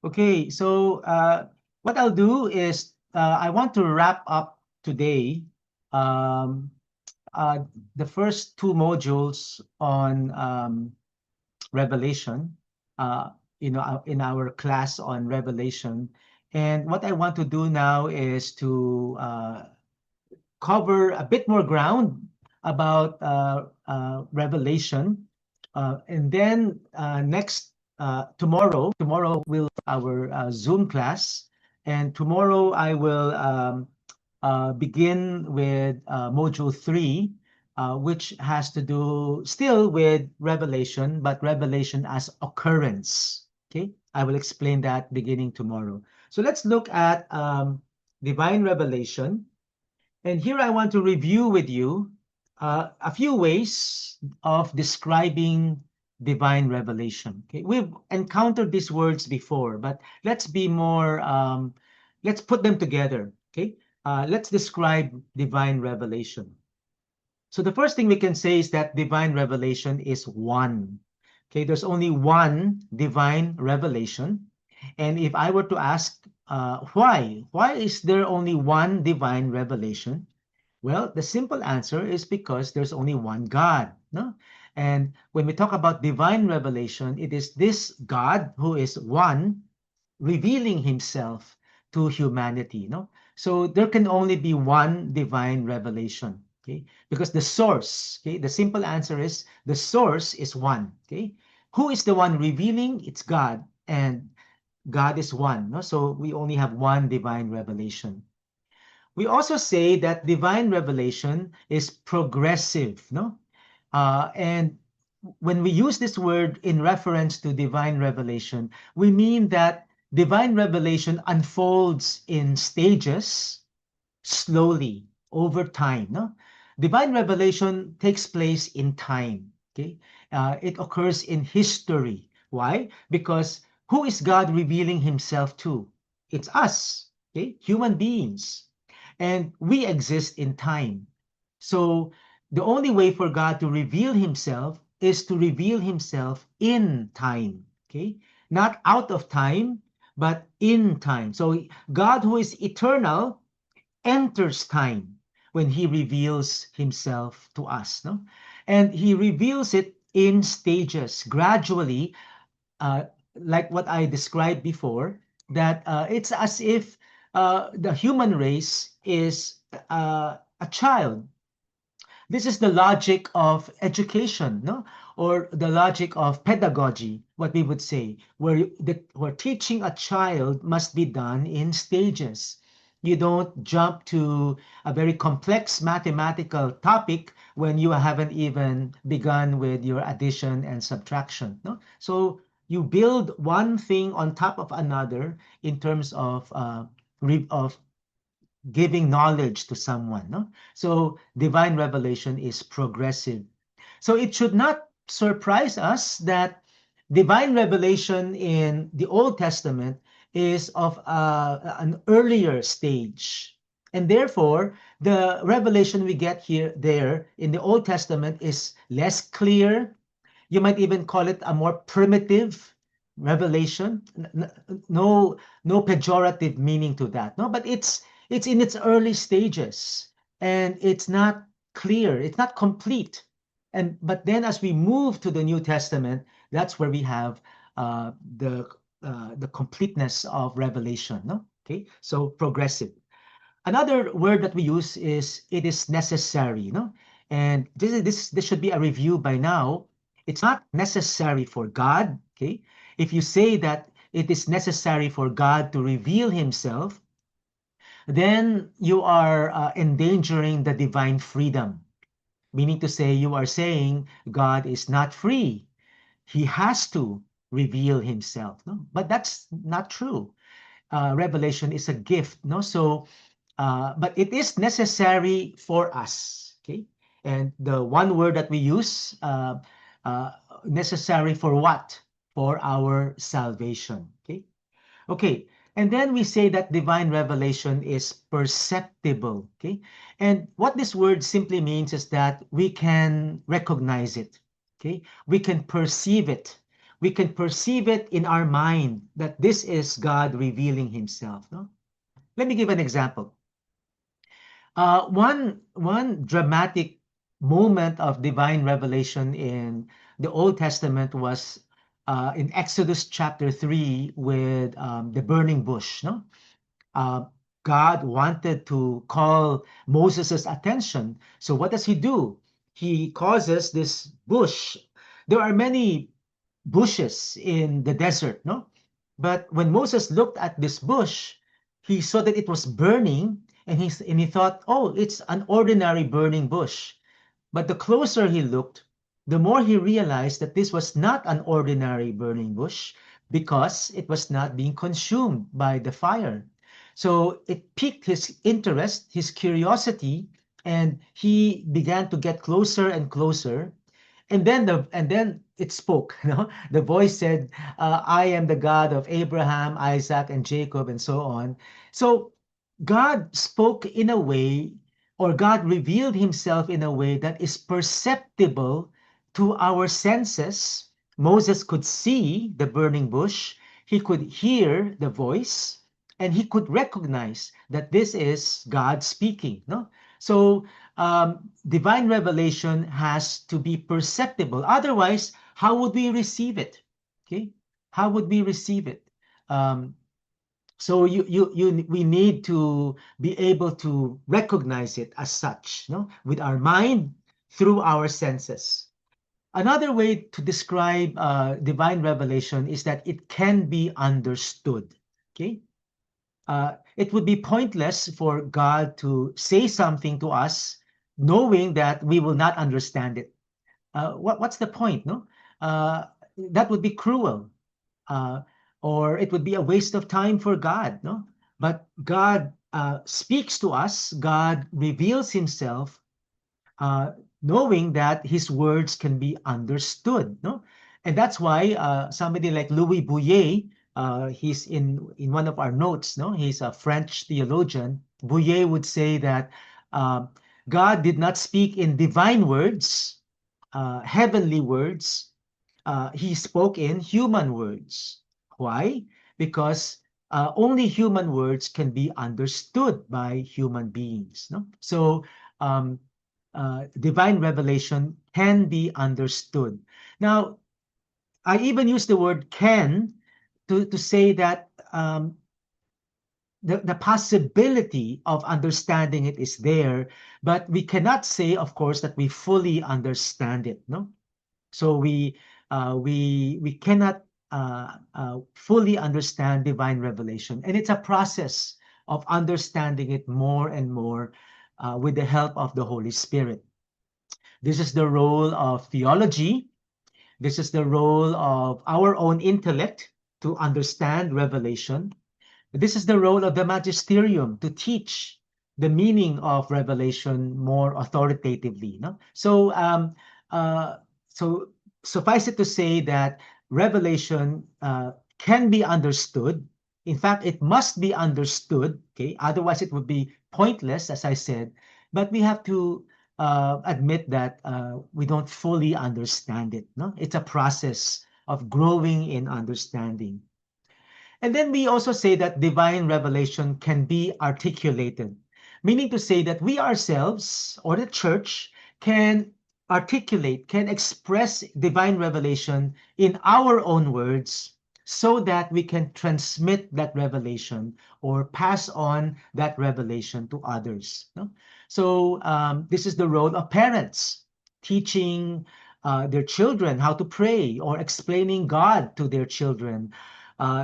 Okay, so what I'll do is I want to wrap up today um, uh, the first two modules on Revelation, uh, in our class on Revelation. And what I want to do now is to cover a bit more ground about Revelation. And then next tomorrow will our Zoom class, and tomorrow I will begin with module 3, which has to do still with Revelation, but Revelation as occurrence. Okay, I will explain that beginning tomorrow. So let's look at divine revelation. And here I want to review with you a few ways of describing divine revelation. Okay, we've encountered these words before, but let's put them together. Okay, let's describe divine revelation. So the first thing we can say is that divine revelation is one. Okay, there's only one divine revelation. And if I were to ask why is there only one divine revelation? Well, the simple answer is because there's only one God, no? And when we talk about divine revelation, it is this God who is one revealing himself to humanity, no? So there can only be one divine revelation, okay? Because the source, okay, the simple answer is the source is one, okay? Who is the one revealing? It's God, and God is one, no? So we only have one divine revelation. We also say that divine revelation is progressive, no? And when we use this word in reference to divine revelation, we mean that divine revelation unfolds in stages, slowly, over time, no? Divine revelation takes place in time, okay? It occurs in history. Why? Because who is God revealing himself to? It's us, okay? Human beings. And we exist in time. So the only way for God to reveal himself is to reveal himself in time, okay? Not out of time, but in time. So God, who is eternal, enters time when he reveals himself to us, no? And he reveals it in stages, gradually, uh, like what I described before, that it's as if the human race is a child. This is the logic of education, no? Or the logic of pedagogy, what we would say, where teaching a child must be done in stages. You don't jump to a very complex mathematical topic when you haven't even begun with your addition and subtraction, no? So you build one thing on top of another in terms of giving knowledge to someone, no? So divine revelation is progressive. So it should not surprise us that divine revelation in the Old Testament is of an earlier stage. And therefore, the revelation we get here there in the Old Testament is less clear. You might even call it a more primitive revelation. No, no pejorative meaning to that. No, but it's in its early stages, and it's not clear. It's not complete. And but then as we move to the New Testament, that's where we have uh, the the completeness of revelation. No, okay. So progressive. Another word that we use is it is necessary, no? And this should be a review by now. It's not necessary for God, okay? If you say that it is necessary for God to reveal himself, then you are endangering the divine freedom. Meaning to say, you are saying God is not free. He has to reveal himself, no? But that's not true. Revelation is a gift, no? So but it is necessary for us, okay? And the one word that we use, uh, necessary for what? For our salvation, okay? Okay, and then we say that divine revelation is perceptible, okay? And what this word simply means is that we can recognize it, okay? We can perceive it. we can perceive it in our mind that this is God revealing himself. No? Let me give an example. One dramatic moment of divine revelation in the Old Testament was in Exodus chapter 3 with the burning bush. No? uh, God wanted to call Moses' attention. So what does he do? He causes this bush. There are many bushes in the desert, no? But when Moses looked at this bush, he saw that it was burning, and he thought, oh, it's an ordinary burning bush. But the closer he looked, the more he realized that this was not an ordinary burning bush because it was not being consumed by the fire. So it piqued his interest, his curiosity, and he began to get closer and closer. And then it spoke. You know? The voice said, "I am the God of Abraham, Isaac, and Jacob," and so on. So God spoke in a way, or God revealed himself in a way that is perceptible to our senses. Moses could see the burning bush, he could hear the voice, and he could recognize that this is God speaking. No? So divine revelation has to be perceptible. Otherwise, how would we receive it? Okay, how would we receive it? Um, so we need to be able to recognize it as such, no? With our mind, through our senses. Another way to describe divine revelation is that it can be understood. Okay, it would be pointless for God to say something to us knowing that we will not understand it. What's the point? No, that would be cruel. uh, or it would be a waste of time for God, no? But God speaks to us, God reveals himself, uh, knowing that his words can be understood, no? And that's why somebody like Louis Bouyer, he's in one of our notes, no? He's a French theologian. Bouyer would say that uh, God did not speak in divine words, heavenly words, he spoke in human words. Why? Because only human words can be understood by human beings. No? So um, divine revelation can be understood. Now, I even use the word can to say that the possibility of understanding it is there, but we cannot say, of course, that we fully understand it. No? So we cannot fully understand divine revelation, and it's a process of understanding it more and more with the help of the Holy Spirit. This is the role of theology. This is the role of our own intellect to understand revelation. This is the role of the magisterium to teach the meaning of revelation more authoritatively. No? Uh, so suffice it to say that revelation can be understood. In fact, it must be understood. Okay, otherwise it would be pointless, as I said. But we have to admit that we don't fully understand it. No, it's a process of growing in understanding. And then we also say that divine revelation can be articulated, meaning to say that we ourselves or the church can articulate, can express divine revelation in our own words so that we can transmit that revelation or pass on that revelation to others. No? So this is the role of parents, teaching their children how to pray or explaining God to their children.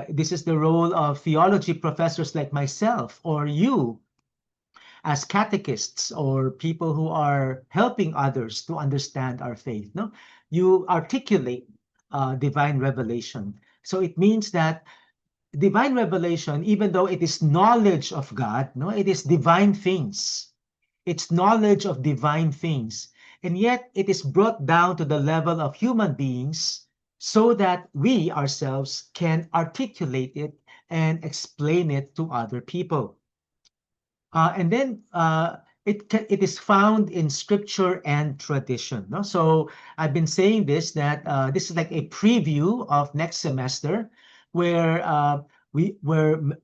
This is the role of theology professors like myself or you as catechists or people who are helping others to understand our faith. No, you articulate divine revelation. So it means that divine revelation, even though it is knowledge of God, no, it is divine things. It's knowledge of divine things, and yet it is brought down to the level of human beings so that we ourselves can articulate it and explain it to other people. And then it is found in scripture and tradition. No? So I've been saying this, that this is like a preview of next semester, where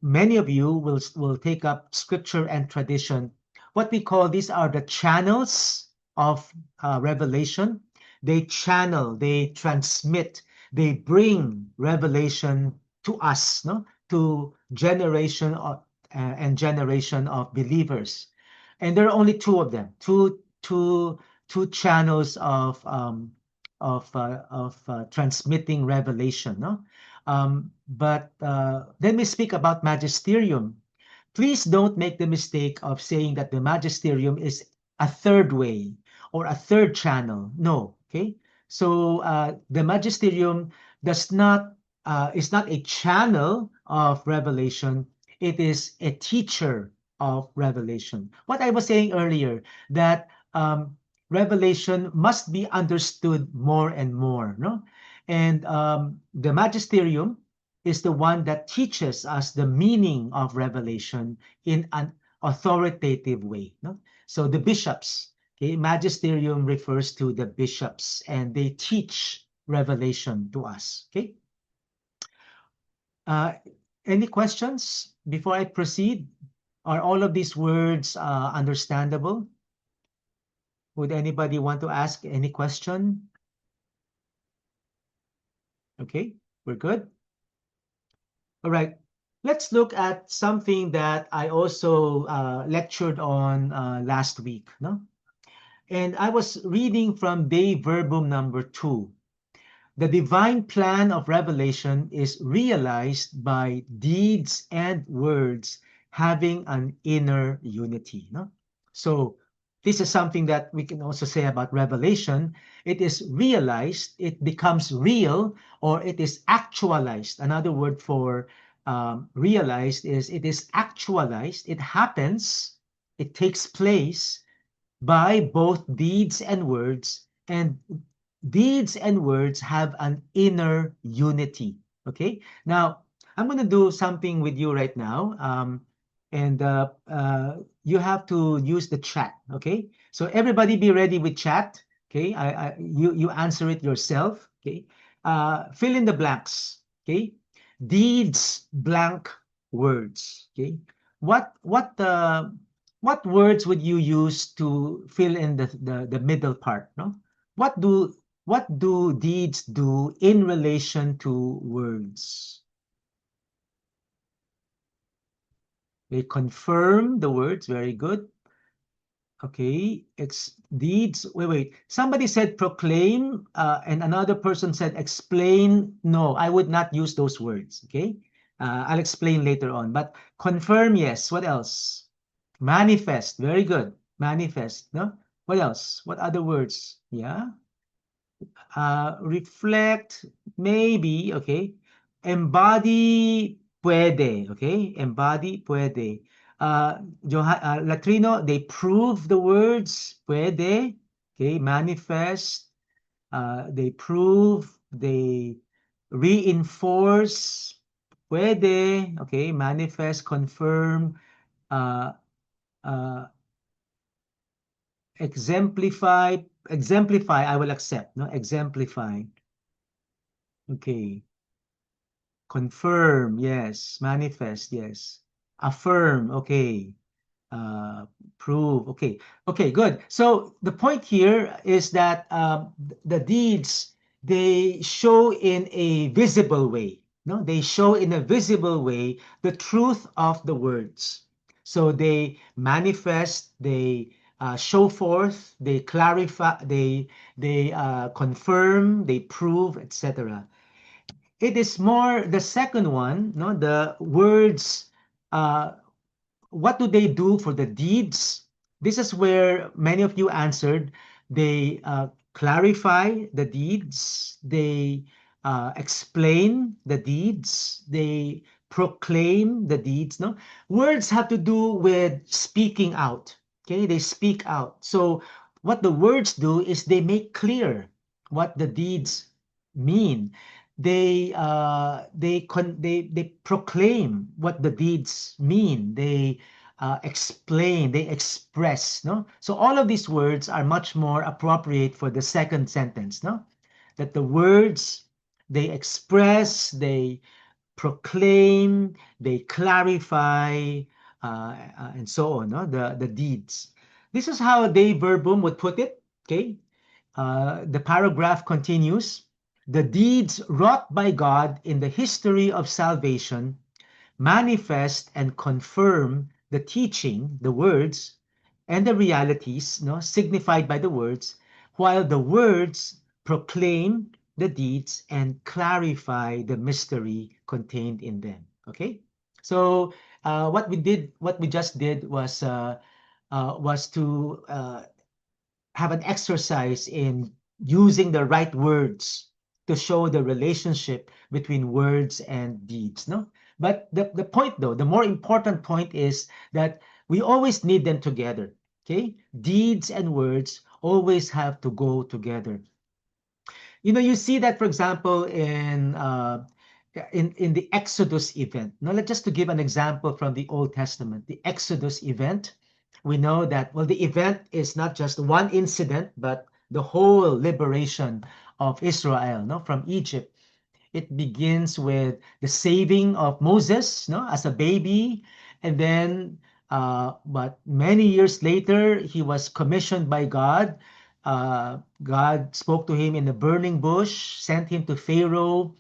many of you will take up scripture and tradition. What we call, these are the channels of revelation. They channel, they transmit, they bring revelation to us, no, to generation and generation of believers. And there are only two of them, two channels of transmitting revelation. No? But let me speak about magisterium. Please don't make the mistake of saying that the magisterium is a third way or a third channel. No, okay? So the magisterium does not is not a channel of revelation. It is a teacher of revelation. What I was saying earlier, that revelation must be understood more and more, no? And the magisterium is the one that teaches us the meaning of revelation in an authoritative way, no? So the bishops, okay, magisterium refers to the bishops, and they teach revelation to us, okay? Any questions before I proceed? Are all of these words understandable? Would anybody want to ask any question? Okay, we're good. All right, let's look at something that I also lectured on last week, no? And I was reading from Dei Verbum number 2. The divine plan of revelation is realized by deeds and words having an inner unity. No? So this is something that we can also say about revelation. It is realized, it becomes real, or it is actualized. Another word for realized is it is actualized. It happens, it takes place by both deeds and words, and deeds and words have an inner unity. Okay, now I'm going to do something with you right now, and you have to use the chat. Okay, so everybody be ready with chat. Okay, you answer it yourself. Okay, fill in the blanks. Okay, deeds blank words. Okay, what words would you use to fill in the middle part? No, what do what do deeds do in relation to words? They confirm the words. Very good. Okay, deeds. Wait. Somebody said proclaim, and another person said explain. No, I would not use those words. Okay, I'll explain later on. But confirm, yes. What else? Manifest. Very good. Manifest. No. What else? What other words? Yeah. Reflect, maybe, okay. Embody, puede, okay. Embody, puede. Latrino, they prove the words, puede, okay. Manifest, they prove, they reinforce, puede, okay. Manifest, confirm, uh, uh, exemplify, I will accept, no, exemplify. Okay. Confirm, yes. Manifest, yes. Affirm, okay. Prove, okay. Okay, good. So the point here is that the deeds, they show in a visible way. No, they show in a visible way the truth of the words. So they manifest, they show forth, they clarify, they confirm, they prove, etc. It is more the second one, no, the words, what do they do for the deeds? This is where many of you answered. They clarify the deeds, they explain the deeds, they proclaim the deeds. No, words have to do with speaking out. Okay, they speak out. So what the words do is they make clear what the deeds mean. They proclaim what the deeds mean. They explain, they express, no? So all of these words are much more appropriate for the second sentence, no? That the words, they express, they proclaim, they clarify, and so on, no? The deeds. This is how Dei Verbum would put it, okay? The paragraph continues. The deeds wrought by God in the history of salvation manifest and confirm the teaching, the words, and the realities, no, signified by the words, while the words proclaim the deeds and clarify the mystery contained in them. Okay, so what we just did was to have an exercise in using the right words to show the relationship between words and deeds, no? But the point though, the more important point is that we always need them together, okay? Deeds and words always have to go together. You know, you see that, for example, in the Exodus event. Now, just to give an example from the Old Testament, the Exodus event, we know that, well, the event is not just one incident, but the whole liberation of Israel, no, from Egypt. It begins with the saving of Moses, no, as a baby, and then, but many years later, he was commissioned by God. God spoke to him in the burning bush, sent him to Pharaoh.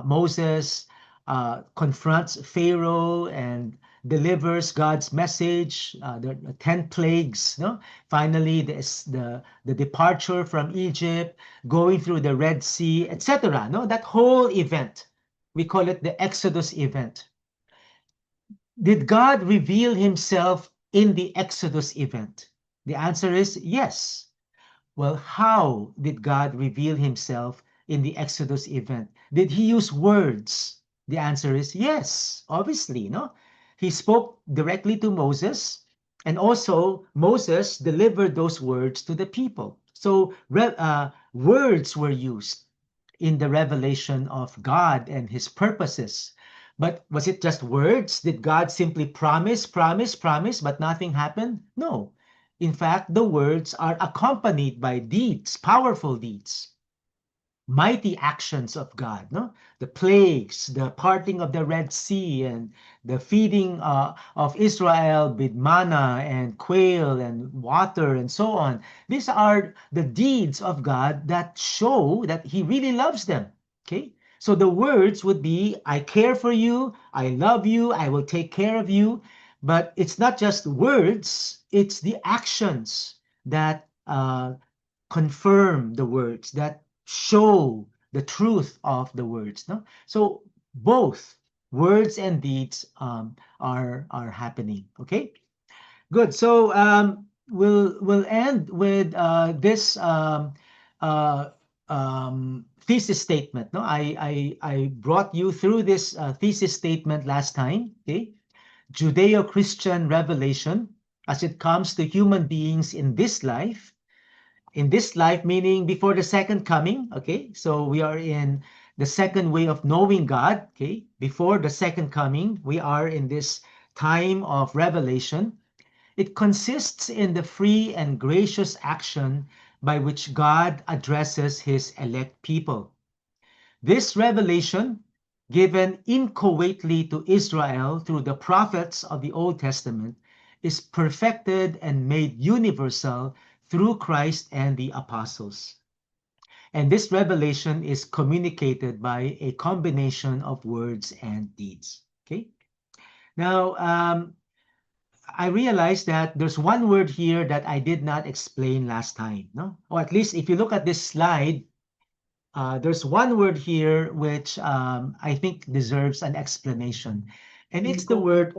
Moses confronts Pharaoh and delivers God's message, the 10 plagues, no? Finally, the departure from Egypt, going through the Red Sea, etc. No? That whole event, we call it the Exodus event. Did God reveal himself in the Exodus event? The answer is yes. Well, how did God reveal himself in the Exodus event? Did he use words? The answer is yes, obviously, no? He spoke directly to Moses, and also Moses delivered those words to the people. So words were used in the revelation of God and his purposes. But was it just words? Did God simply promise, promise, promise, but nothing happened? No. In fact, the words are accompanied by deeds, powerful deeds, mighty actions of God, no? The plagues, the parting of the Red Sea, and the feeding of Israel with manna and quail and water and so on. These are the deeds of God that show that he really loves them, okay? So the words would be, I care for you, I love you, I will take care of you. But it's not just words, it's the actions that confirm the words, that show the truth of the words. No? So both words and deeds are happening. Okay, good. So we'll end with this uh, thesis statement. No, I brought you through this thesis statement last time. Okay, Judeo-Christian revelation as it comes to human beings in this life, meaning before the second coming, okay? So we are in the second way of knowing God, okay? Before the second coming, we are in this time of revelation. It consists in the free and gracious action by which God addresses his elect people. This revelation, given inchoately to Israel through the prophets of the Old Testament, is perfected and made universal through Christ and the apostles. And this revelation is communicated by a combination of words and deeds. Okay. Now, I realized that there's one word here that I did not explain last time, no? Or at least if you look at this slide, there's one word here which I think deserves an explanation, and it's the word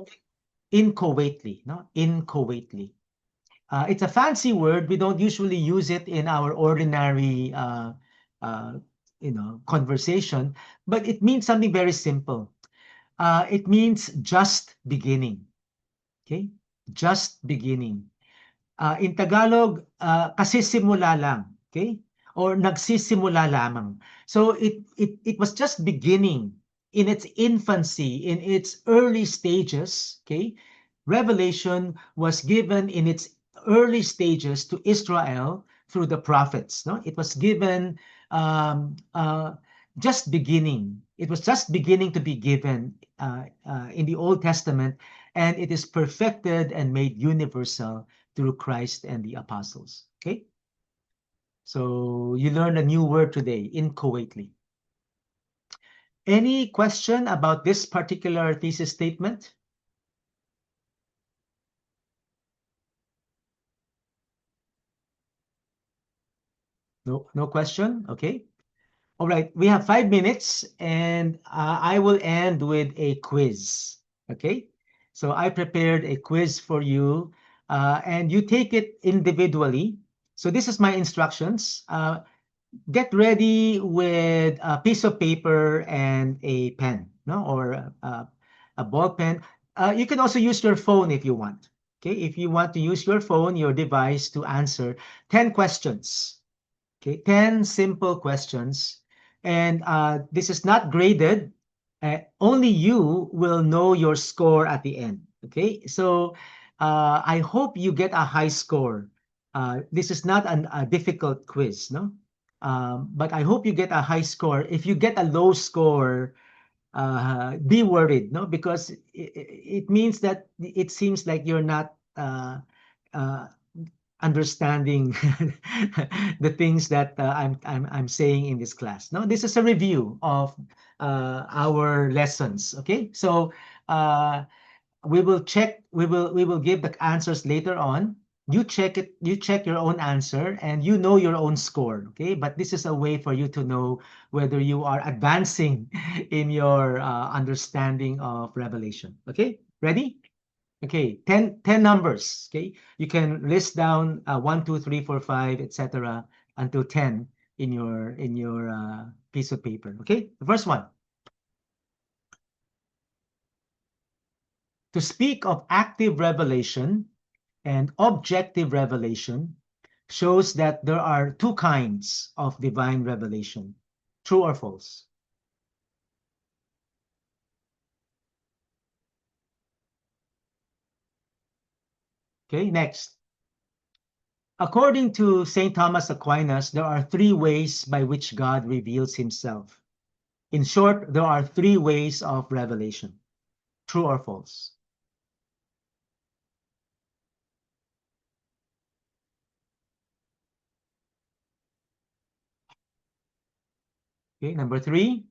inchoately, no? Inchoately. It's a fancy word. We don't usually use it in our ordinary, conversation, but it means something very simple. It means just beginning. Okay? Just beginning. In Tagalog, kasisimula lang. Okay? Or nagsisimula lamang. So it was just beginning in its infancy, in its early stages. Okay? revelation was given in its early stages to Israel through the prophets. No, it was given um, uh, just beginning. It was just beginning to be given in the Old Testament, and it is perfected and made universal through Christ and the apostles. Okay, so you learned a new word today, inchoately. Any question about this particular thesis statement? No, no question. Okay. All right, we have 5 minutes, and I will end with a quiz. Okay, so I prepared a quiz for you, and you take it individually. So this is my instructions. Get ready with a piece of paper and a pen, no, or a ball pen. You can also use your phone if you want. Okay, if you want to use your phone, your device to answer 10 questions. Okay, 10 simple questions. And this is not graded. Only you will know your score at the end. Okay, so I hope you get a high score. This is not a difficult quiz, no? But I hope you get a high score. If you get a low score, be worried, no? Because it means that it seems like you're not uh, understanding the things that I'm saying in this class. No, this is a review of our lessons. Okay, so uh, we will check. We will give the answers later on. You check it. You check your own answer, and you know your own score. Okay, but this is a way for you to know whether you are advancing in your understanding of Revelation. Okay, ready? Okay, 10 numbers. Okay, you can list down 1, 2, 3, 4, 5, etc. until 10 in your piece of paper. Okay, the first one. To speak of active revelation and objective revelation shows that there are two kinds of divine revelation. True or false? Okay, next. According to St. Thomas Aquinas, there are three ways by which God reveals himself. In short, there are three ways of revelation. True or false? Okay, number three.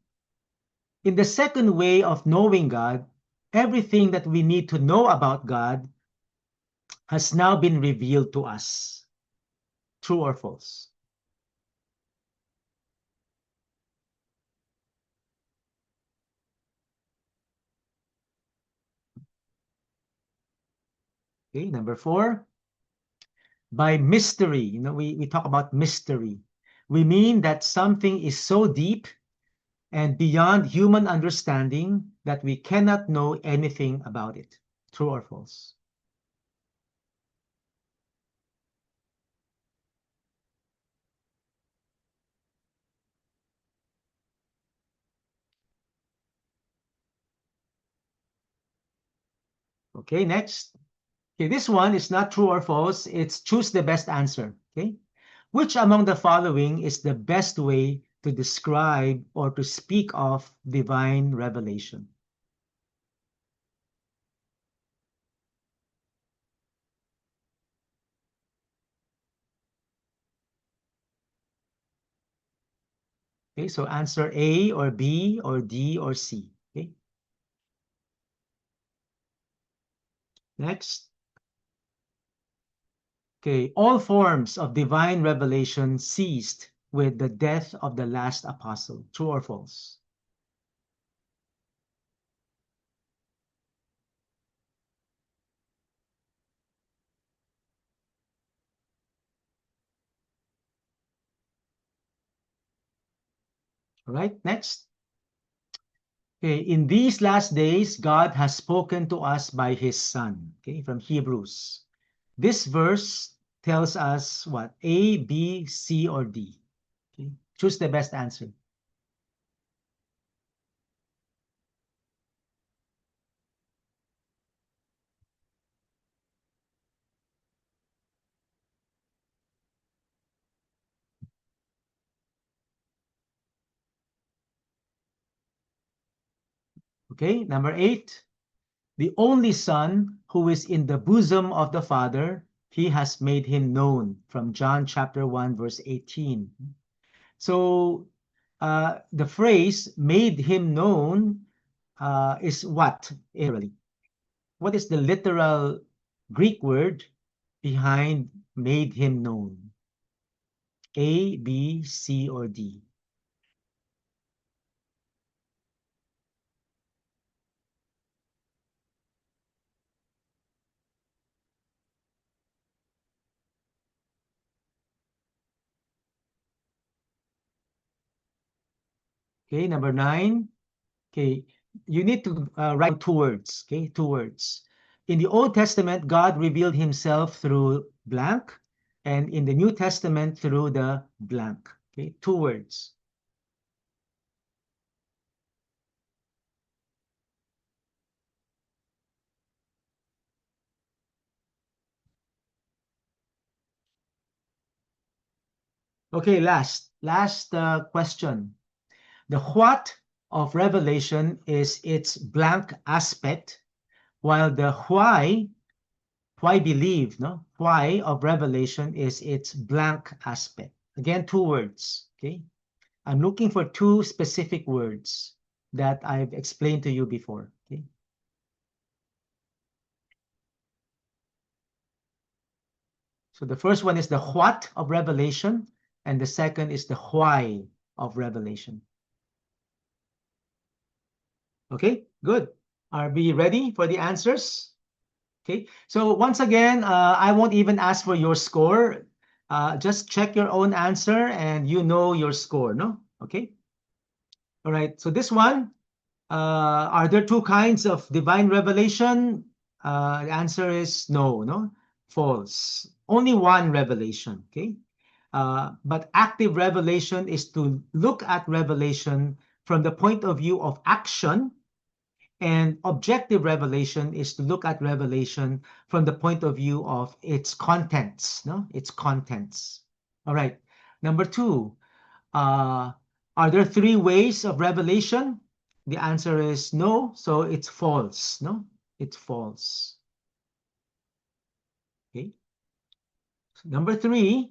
In the second way of knowing God, everything that we need to know about God has now been revealed to us. True or false? Okay, number four. By mystery, we talk about mystery. We mean that something is so deep and beyond human understanding that we cannot know anything about it. True or false? Okay, next. Okay, this one is not true or false. It's choose the best answer. Okay. Which among the following is the best way to describe or to speak of divine revelation? Okay, so answer A or B or D or C. Okay, next. Okay, all forms of divine revelation ceased with the death of the last apostle. True or false? All right, next. Okay, in these last days, God has spoken to us by his Son. Okay, from Hebrews. This verse tells us what? A, B, C, or D. Okay, choose the best answer. Okay, number 8, the only Son who is in the bosom of the Father, he has made him known, from John chapter 1, verse 18. So the phrase made him known is what, literally? What is the literal Greek word behind made him known? A, B, C, or D? Okay, number 9. Okay, you need to write 2 words. Okay, 2 words. In the Old Testament, God revealed himself through blank, and in the New Testament through the blank. Okay, 2 words. Okay, last question. The what of Revelation is its blank aspect, while the why believe, no? Why of Revelation is its blank aspect. Again, 2 words, okay? I'm looking for 2 specific words that I've explained to you before, okay? So the first one is the what of Revelation, and the second is the why of Revelation. Okay, good. Are we ready for the answers? Okay, so once again, I won't even ask for your score. Just check your own answer and you know your score, no? Okay. All right, so this one, are there 2 kinds of divine revelation? The answer is no, false. Only one revelation, okay? But active revelation is to look at revelation from the point of view of action, and objective revelation is to look at revelation from the point of view of its contents, no? Its contents. All right. Number 2, are there 3 ways of revelation? The answer is no, so it's false, no? It's false. Okay. Number 3,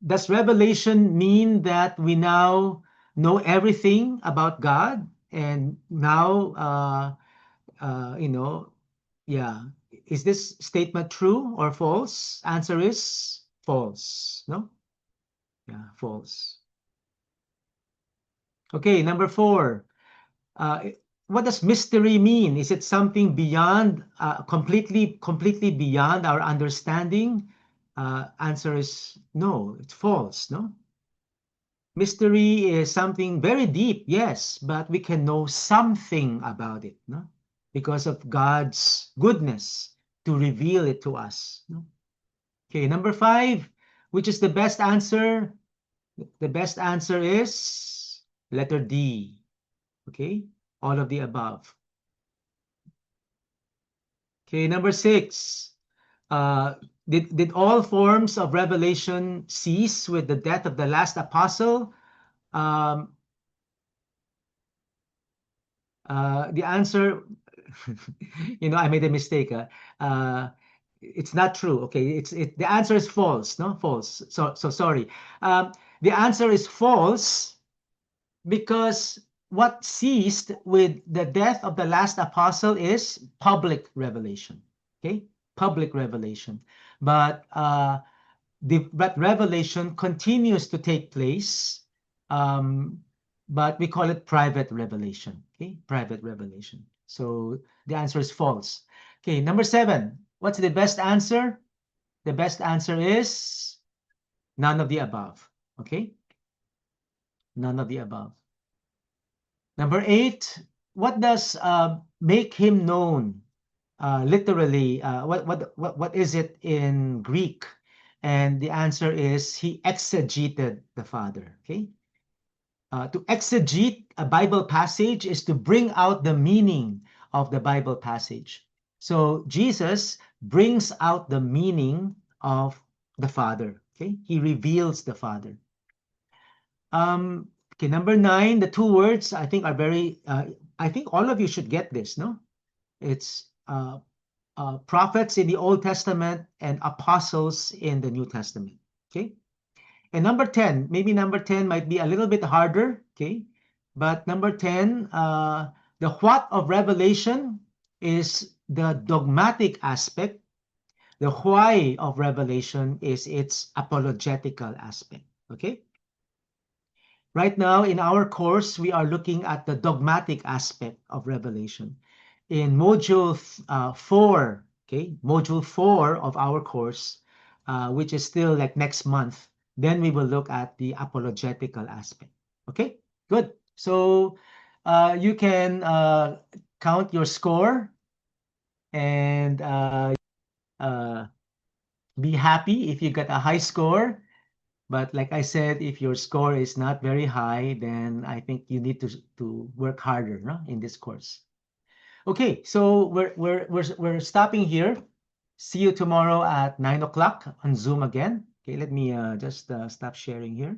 does revelation mean that we now know everything about God and now yeah. Is this statement true or false? Answer is false. No? Yeah, false. Okay, number 4. What does mystery mean? Is it something beyond, completely beyond our understanding? Answer is no, it's false. No? Mystery is something very deep, yes, but we can know something about it, no? Because of God's goodness to reveal it to us. No? Okay, number 5, which is the best answer? The best answer is letter D. Okay, all of the above. Okay, number 6, did all forms of revelation cease with the death of the last apostle? Um, the answer, I made a mistake. It's not true. Okay, the answer is false. No, false. So sorry. The answer is false because what ceased with the death of the last apostle is public revelation. Okay, public revelation. But revelation continues to take place. But we call it private revelation. Okay, private revelation. So the answer is false. Okay, number 7. What's the best answer? The best answer is none of the above. Okay, none of the above. Number 8. What does make him known? Literally, what is it in Greek? And the answer is he exegeted the Father. Okay. To exegete a Bible passage is to bring out the meaning of the Bible passage. So Jesus brings out the meaning of the Father. Okay, he reveals the Father. Okay, number 9, the two words I think are very, I think all of you should get this, no? It's prophets in the Old Testament and apostles in the New Testament, okay? And number 10, maybe number 10 might be a little bit harder, okay? But number 10, the what of Revelation is the dogmatic aspect. The why of Revelation is its apologetical aspect, okay? Right now in our course, we are looking at the dogmatic aspect of Revelation. In module 4, okay, module 4 of our course, which is still like next month, then we will look at the apologetical aspect. Okay, good. So you can count your score and be happy if you get a high score. But like I said, if your score is not very high, then I think you need to work harder, no, in this course. Okay, so we're stopping here. See you tomorrow at 9 o'clock on Zoom again. Okay, let me just stop sharing here.